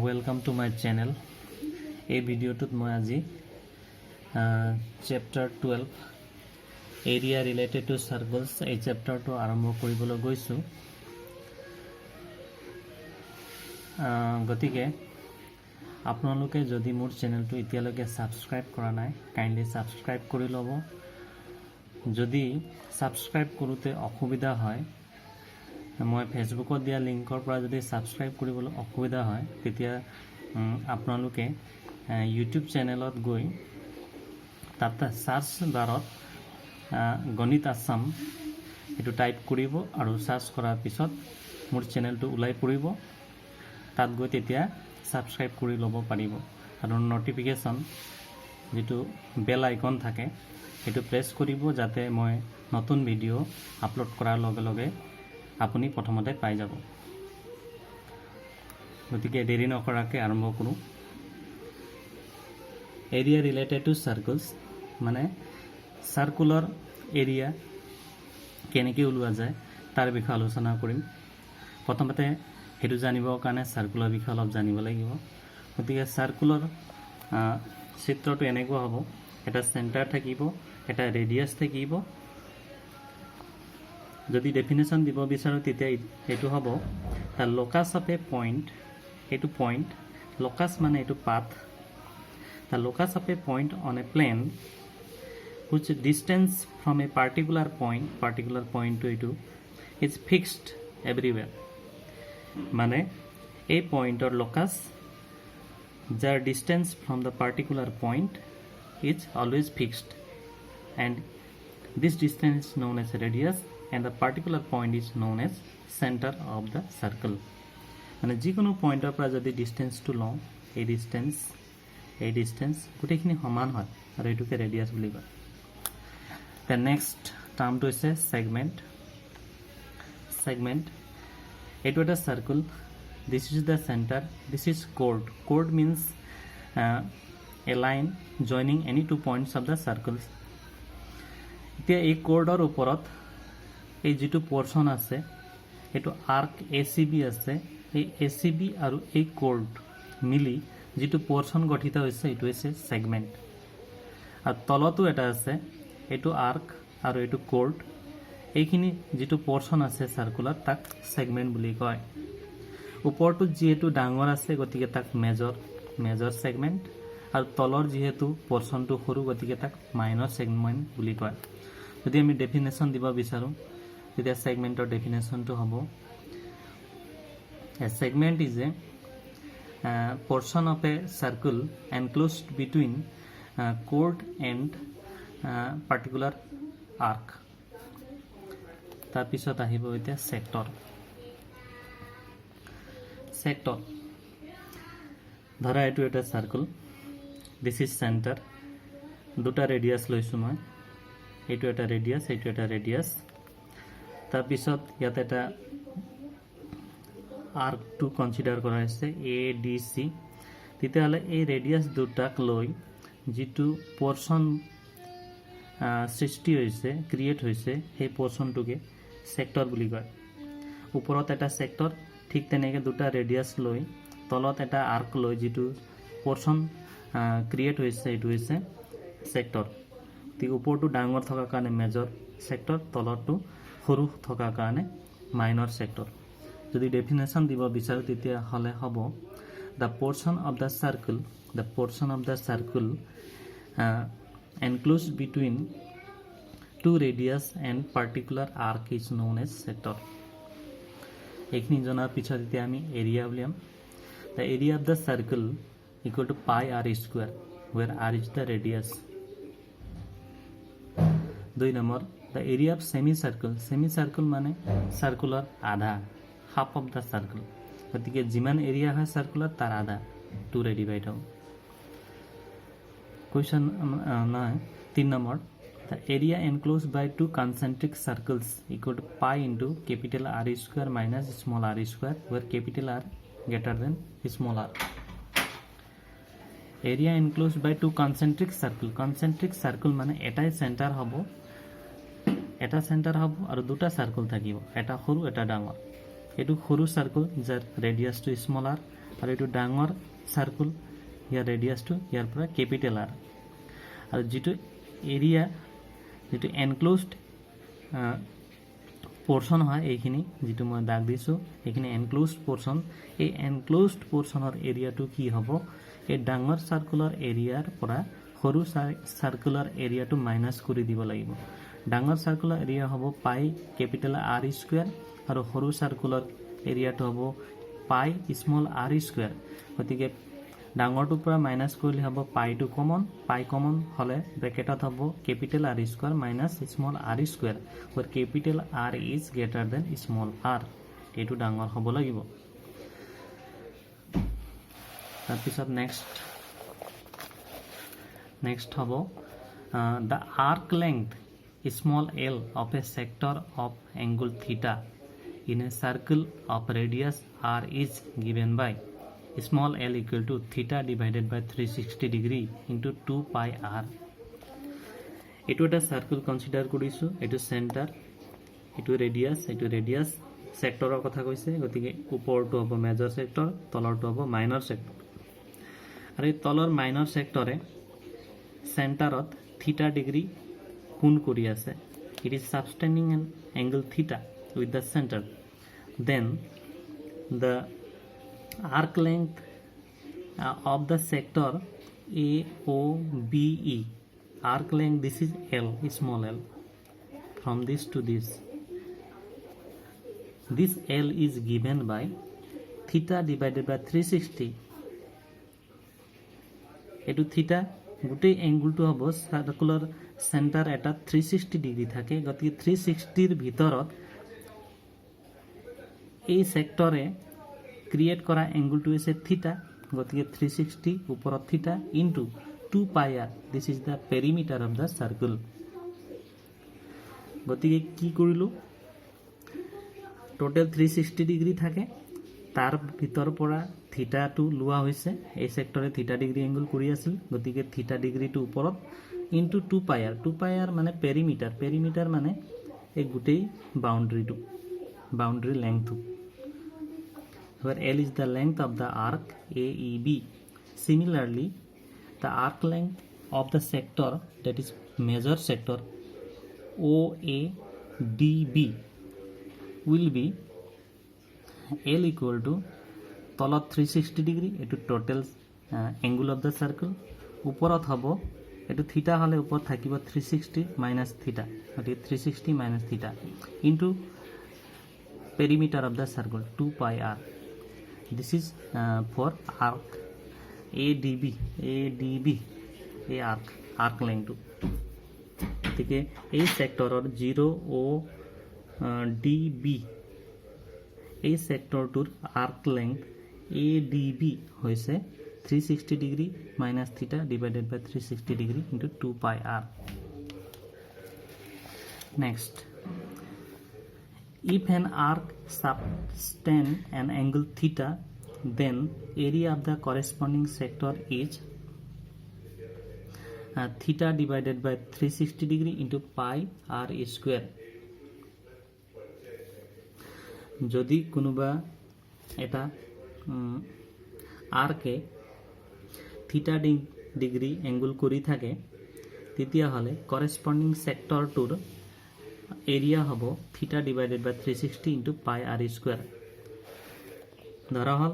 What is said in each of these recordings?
Welcome to my channel. এই ভিডিওটোত মই আজি chapter 12 area related to circles এই চ্যাপ্টাৰটো আৰম্ভ কৰিবলৈ গৈছো। গতিকে আপোনালোকে যদি মোৰ চেনেলটো এতিয়ালৈকে সাবস্ক্ৰাইব কৰা নাই কাইন্ডলি সাবস্ক্ৰাইব কৰি ল'ব। যদি সাবস্ক্ৰাইব কৰোতে অসুবিধা হয় মই ফেসবুকত দিয়া লিংকৰ পৰা যদি সাবস্ক্ৰাইব কৰিবলৈ অসুবিধা হয় তেতিয়া আপোনালোকে ইউটিউব চেনেলত গৈ তাত সাৰ্চ বাৰত গণিত আসাম এটো টাইপ কৰিব আৰু সাৰ্চ কৰাৰ পিছত মোৰ চেনেলটো উলাই পৰিব। তাত গৈ তেতিয়া সাবস্ক্ৰাইব কৰি ল'ব পাৰিব আৰু নটিফিকেশন যেটো বেল আইকন থাকে এটো প্ৰেছ কৰিব যাতে মই নতুন ভিডিও আপলোড কৰাৰ লগে লগে আপুনি প্ৰথমতে পাই যাব। গতিকে দেৰি নকৰাকৈ আৰম্ভ কৰো। এৰিয়া ৰিলেটেড টু সাৰ্কলস মানে সাৰ্কুলাৰ এৰিয়া কেনেকৈ ওলোৱা যায় তাৰ বিষয়ে আলোচনা কৰিম। প্ৰথমতে হেতু জানিবৰ কাৰণে সাৰ্কুলাৰ বিষয়ে অলপ জানিব লাগিব। গতিকে সাৰ্কুলাৰ চিত্ৰটো এনেকুৱা হ'ব, এটা সেন্টাৰ থাকিব, এটা ৰেডিয়াস থাকিব। যদি ডেফিনেশন দিব বিচাৰো তেতিয়া এটো হ'ব the locus of a point, এটো পয়েন্ট, locus মানে এটো path, the locus of a point on a plane which distance from a particular point to it is fixed everywhere. মানে a point or locus যার distance from the particular point is always fixed and this distance is known as radius and the particular point is known as center of the circle. মানে যিকোনো পয়েন্টৰ পৰা যদি ডিসটেন্সটো লওঁ এই distance গোটেইখিনি সমান হয় আৰু এটোকে ৰেডিয়াস বুলি কয়। The next term to is segment. It was a circle. This is the center. This is chord. Chord means a line joining any two points of the circles. এতিয়া এই chordৰ ওপৰত এই যেটো পোৰশন আছে এটো আৰ্ক ACB আছে। এই ACB আৰু এই chord মিলি যেটো পোৰশন গঠিত হৈছে এটো হৈছে সেগমেন্ট। আৰু তলতো এটা আছে এটো আৰ্ক আৰু এটো chord। এইখিনি যেটো পোৰশন আছে সাৰ্কুলাৰ তাক সেগমেন্ট বুলি কয়। ওপৰটো যেহেতু ডাঙৰ আছে গতিকে তাক মেজৰ সেগমেন্ট আৰু তলৰ যেহেতু পোৰশনটো সৰু গতিকে তাক মাইনৰ সেগমেন্ট বুলি কয়। যদি আমি ডেফিনেশন দিব বিচাৰো তেতিয়া সেগমেন্টৰ ডেফিনেশনটো হ'ব a segment is a portion of a circle enclosed between chord and particular arc. তাৰপিছত আহিব এতিয়া সেক্টৰ। ধৰা এটো এটা সাৰ্কেল, দিস ইজ সেন্টাৰ, দুটা ৰেডিয়াস লৈছো মই, এটো এটা ৰেডিয়াস, এটো এটা ৰেডিয়াস। তাৰপিছত ইয়াত এটা আৰ্ক টু কনসিডাৰ কৰা হৈছে ADC। তেতিয়াহ'লে এই ৰেডিয়াস দুটাক লৈ যেটো পোৰশন সৃষ্টি হৈছে ক্ৰিয়েট হৈছে সেই পোৰশনটোকে সেক্টৰ বুলি কয়। ওপৰত এটা সেক্টৰ, ঠিক তেনেকৈ দুটা ৰেডিয়াস লৈ তলত এটা আৰ্ক লৈ যেটো পোৰশন ক্ৰিয়েট হৈছে এটো হৈছে সেক্টৰ। তি ওপৰটো ডাঙৰ থকা কাৰণে মেজৰ সেক্টৰ, তলটো সৰু থকা কাৰণে মাইনৰ সেক্টৰ। যদি ডেফিনেশন দিব বিচাৰো তেতিয়া হলে হ'ব the portion of the circle enclosed between two radius and particular arc is known as sector. এইখিনি জনাৰ পিছত এতিয়া আমি এৰিয়া উলিয়াম। the area of the circle equal to pi r square where r is the radius. 2 number the area of semicircle মানে circular আধা, half of the circle। গতিকে যিমান এরিয়া হয় সার্কুলার তার আধা 2 ৰে ডিভাইড হ'ব। Question 3 number the area enclosed by two concentric circles equal to pi into capital R square minus small r square where capital R greater than small r. area enclosed by two concentric circle মানে এটাই centre হ'ব আৰু দুটা circle থাকিব, এটা সৰু এটা ডাঙৰ। এইটো সৰু সাৰ্কুল যাৰ ৰেডিয়াস টু স্মল r আৰু এইটো ডাঙৰ সাৰ্কুল ইয়াৰ ৰেডিয়াস টু ইয়াৰ পৰা ক্যাপিটাল R আৰু যেটো এৰিয়া যেটো এনক্লোজড পোর্শন হয় এইখিনি যেটো মই দাগ দিছো এইখিনি এনক্লোজড পোর্শন এই এনক্লোজড পোৰ্শনৰ এৰিয়াটো কি হ'ব এই ডাঙৰ সাৰ্কুলাৰ এৰিয়াৰ পৰা সৰু সাৰ্কুলাৰ এৰিয়াটো মাইনাস কৰি দিব লাগিব ডাঙৰ সাৰ্কুলাৰ এৰিয়া হ'ব পাই ক্যাপিটাল R স্কয়াৰ আৰু সৰু সাৰ্কুলাৰ এৰিয়াটো হ'ব পাই স্মল r স্কয়াৰ গতিকে ডাঙৰটো পৰা মাইনাস কৰিলে হ'ব পাইটো কমন হলে ব্ৰেকেটত হ'ব capital R square minus small r square where capital R is greater than small r এইটো ডাঙৰ হ'ব লাগিব তাৰপিছত next হ'ব the arc length small l of a sector of angle theta in a circle of radius r is given by small l equal to theta divided by 360 degree into 2 pi r. এটো এটা circle consider কৰিছো এটো centre এটো ৰেডিয়াস সেক্টৰৰ কথা কৈছে গতিকে ওপৰটো হ'ব major sector তলৰটো হ'ব মাইনৰ সেক্টৰ আৰু এই তলৰ মাইনৰ সেক্টৰে সেন্টাৰত থিটা ডিগ্ৰী কোণ কৰি আছে it is subtending an angle theta with the center then the arc length of the sector AOBE arc length this is L small l from this to this L is given by theta divided by 360 etu theta গোটেই এঙ্গলটো হ'ব circular centre এটা 360 degree থাকে গতিকে 360 এর ভিতৰত এই সেক্টৰে create কৰা এঙ্গলটো হৈছে থিটা গতিকে 360 ওপৰত থিটা into 2 pi r this is the perimeter of the circle গতিকে কি কৰিলো টোটাল 360 ডিগ্ৰি থাকে তাৰ ভিতৰ পৰা থিটাটো লোৱা হৈছে এই সেক্টৰে থিটা ডিগ্ৰি এঙ্গল কৰি আছিল গতিকে থিটা ডিগ্ৰিটো ওপৰত ইনটু 2 পাই r মানে পেরিমিটার মানে এই গোটেই boundary লেংথটো where L is the length of the arc AEB. Similarly, the arc length of the sector that is major sector OADB will be L equal to তলত 360 degree এটো total angle of the circle ওপৰত হ'ব এটো থিটা হলে ওপৰত থাকিব 360 minus theta গতিকে 360 minus theta into perimeter of the circle 2 pi r. This is for arc ADB a arc length গতিকে এই সেক্টৰৰ 0ODB এই সেক্টৰটোৰ আর্ক লেংথ ADB হৈছে 360 degree minus theta divided by 360 degree into 2 pi r. Next, if an arc subtends an angle theta, then area of the corresponding sector is theta divided by 360 degree into pi r square. যদি কোনোবা এটা আর্কে থিটা degree angle কৰি থাকে তেতিয়া হলে কৰেসপন্ডিং সেক্টৰটোৰ area হ'ব থিটা ডিভাইডেড বাই 360 ইনটু পাই r স্কয়ার ধৰা হল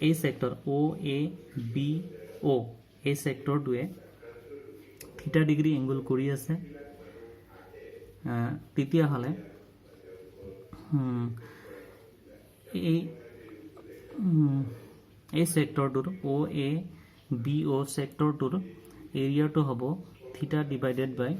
এই সেক্টৰ OABO এই সেক্টৰটোৱে থিটা ডিগ্ৰি এঙ্গল কৰি আছে তেতিয়া হলে এই সেক্টৰটোৰ OABO সেক্টৰটোৰ এৰিয়াটো হ'ব থিটা divided by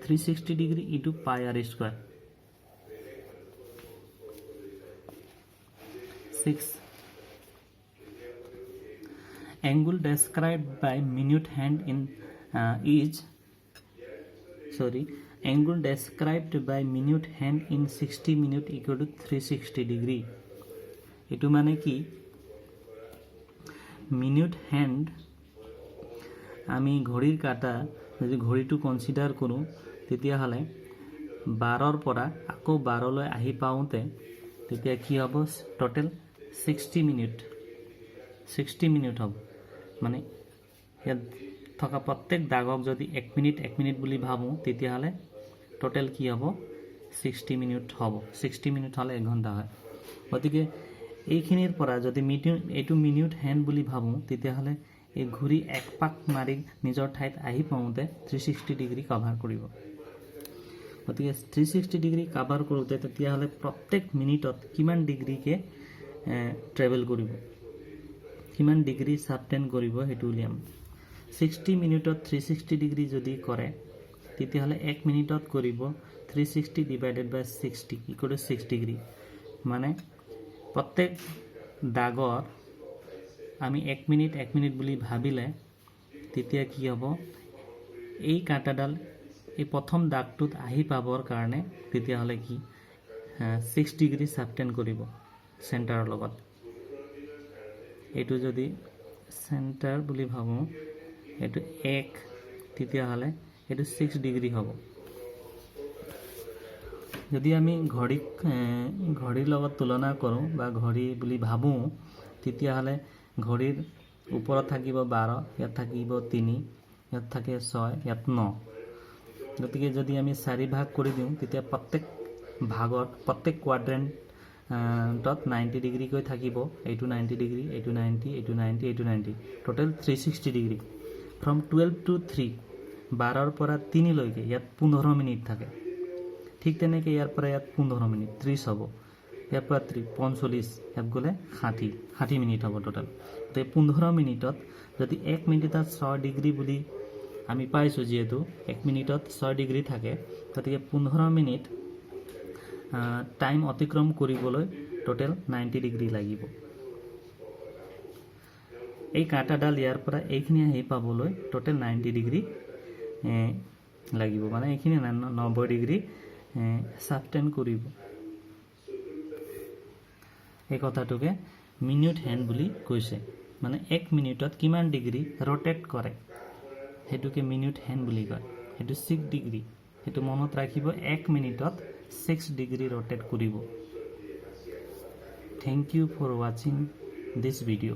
360 degree into pi r square. 6. Angle described by minute hand in angle described by minute hand in 60 minute equal to 360 degree. এটো মানে কি মিনিট হ্যান্ড আমি ঘড়ির কাটা যদি ঘড়িটো কনসিডার কৰো তেতিয়া হলে 12 পৰা আকৌ 12 লৈ আহি পাওঁতে তেতিয়া কি হ'ব টোটেল 60 মিনিট হ'ব মানে ইয়াত থকা প্ৰত্যেক দাগক যদি 1 মিনিট বুলি ভাবো তেতিয়াহলে টোটেল কি হ'ব 60 মিনিট হ'ব 60 মিনিট হলে 1 ঘণ্টা হয় গতিকে এইখিনিৰ পৰা যদি এইটো মিনিট হ্যান্ড বুলি ভাবো তেতিয়াহলে এই ঘূৰি এক পাক মাৰি নিজৰ ঠাইত আহি পাওঁতে 360 ডিগ্ৰী কভাৰ কৰিব গতিকে 360 ডিগ্ৰী কভাৰ কৰোঁতে তেতিয়াহলে প্ৰত্যেক মিনিটত কিমান ডিগ্ৰীকে ট্ৰেভেল কৰিব কিমান ডিগ্ৰী সাবটেন কৰিব হেতু উলিয়াম 60 মিনিটত 360 ডিগ্ৰী যদি কৰে তেতিয়াহলে 1 মিনিটত কৰিব 360 divided by 60 equal to 6 degree মানে প্ৰত্যেক দাগৰ আমি 1 মিনিট বুলি ভাবিলে তেতিয়া কি হ'ব এই কাঁটাডাল এই প্ৰথম দাগটোত আহি পাবৰ কাৰণে তেতিয়াহলে কি 6 ডিগ্ৰী সাবটেন কৰিব সেন্টাৰৰ লগত এটো যদি সেন্টাৰ বুলি ভাবো এটো 1 তেতিয়াহলে এটো 6 ডিগ্ৰী হ'ব যদি আমি ঘড়ীৰ লগত তুলনা কৰো বা ঘড়ী বুলি ভাবো তেতিয়াহলে ঘড়ীৰ ওপৰত থাকিব 12 ইয়াত থাকিব 3 ইয়াত থাকে 6 ইয়াত 9 গতিকে যদি আমি 4 ভাগ কৰি দিও তেতিয়া প্ৰত্যেক ভাগত প্ৰত্যেক কোৱাড্ৰেন্ট dot 90 ডিগ্ৰী কৈ থাকিব এইটো 90 ডিগ্ৰী এইটো 90 এইটো 90 এইটো 90 টোটাল 360 ডিগ্ৰী from 12 to 3 12 ৰ পৰা 3 লৈকে ইয়াত 15 মিনিট থাকে ঠিক তেনেকৈ ইয়াৰ পৰা ইয়াত 15 মিনিট 30 হ'ব ইয়াৰ পৰা 45 ইয়াত গলে 60 মিনিট হ'ব টোটাল তে 15 মিনিটত যদি 1 মিনিটত 6 ডিগ্ৰী বুলি আমি পাইছো যেহেতু 1 মিনিটত 6 ডিগ্ৰী থাকে গতিকে 15 মিনিট টাইম অতিক্ৰম কৰিবলৈ টোটাল 90 ডিগ্ৰী লাগিব এই কাঁটাডাল ইয়াৰ পৰা এইখিনি আহি পাবলৈ টোটাল 90 ডিগ্ৰী লাগিব মানে এইখিনি 90 ডিগ্ৰী সাবটেন কৰিব এই কথাটোকে মিনিট হ্যান্ড বুলি কৈছে মানে 1 মিনিটত কিমান ডিগ্ৰী ৰোটেট কৰে হেতুকে মিনিট হ্যান্ড বুলি কয় হেতু 6 ডিগ্ৰী হেতু মনত ৰাখিব 1 মিনিটত 6 ডিগ্ৰী rotate কৰিব Thank you for watching this video.